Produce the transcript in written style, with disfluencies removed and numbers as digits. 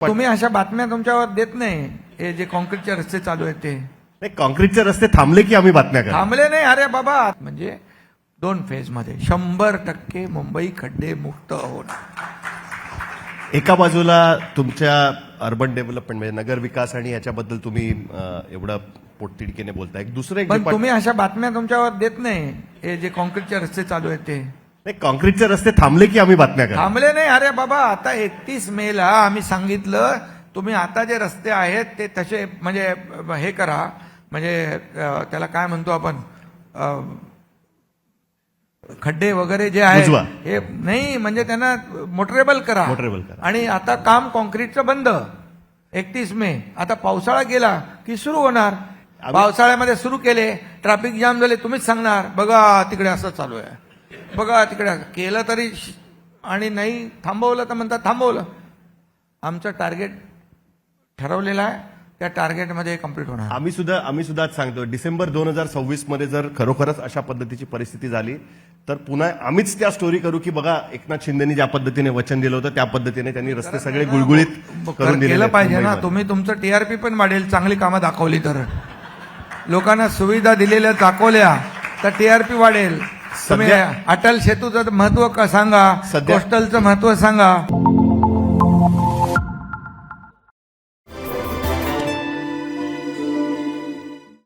तुम्ही अशा बातम्या तुमच्यावर देत नाही. हे जे कॉन्क्रीटचे रस्ते चालू आहेत ते नाही, कॉन्क्रीटचे रस्ते थांबले की आम्ही बातम्या करतो. थांबले नाही. अरे बाबा, म्हणजे 2 फेजमध्ये 100% मुंबई खड्डे मुक्त होणार. एका बाजूला तुमच्या अर्बन डेव्हलपमेंट म्हणजे नगर विकास आणि याच्याबद्दल तुम्ही एवढं पोटतिडकीने बोलताय. दुसरं एक पण तुम्ही अशा बातम्या तुमच्यावर देत नाही. हे जे कॉन्क्रीटचे रस्ते चालू आहेत ते नाही, कॉन्क्रीटचे रस्ते थांबले की आम्ही बातम्या करतो. थांबले नाही. अरे बाबा, आता 31 मेला आम्ही सांगितलं तुम्ही आता जे रस्ते आहेत ते तसे म्हणजे हे करा, म्हणजे त्याला काय म्हणतो आपण, खड्डे वगैरे जे आहे बुजवा. हे नाही, म्हणजे त्यांना मोटरेबल करा. आणि आता काम कॉन्क्रीटचं बंद 31 मे. आता पावसाळा गेला की सुरू होणार. पावसाळ्यामध्ये सुरू केले, ट्रॅफिक जाम झाले, तुम्हीच सांगणार बघा तिकडे असं चालू आहे, बघा तिकडे केलं तरी आणि नाही थांबवलं तर म्हणतात थांबवलं. आमचं टार्गेट ठरवलेलं आहे, त्या टार्गेटमध्ये कम्प्लीट होणार. आम्ही सुद्धा आज सांगतो, डिसेंबर 2026 मध्ये जर खरोखरच अशा पद्धतीची परिस्थिती झाली तर पुन्हा आम्हीच त्या स्टोरी करू की बघा एकनाथ शिंदेनी ज्या पद्धतीने वचन दिलं होतं त्या पद्धतीने त्यांनी रस्ते सगळे गुळगुळीत करून दिले. केलं पाहिजे ना. तुम्ही तुमचं टीआरपी पण वाढेल, चांगली कामं दाखवली तर, लोकांना सुविधा दिलेल्या दाखवल्या तर टीआरपी वाढेल. तुम्ही अटल सेतूचं महत्व सांगा, कोस्टलचं महत्व सांगा.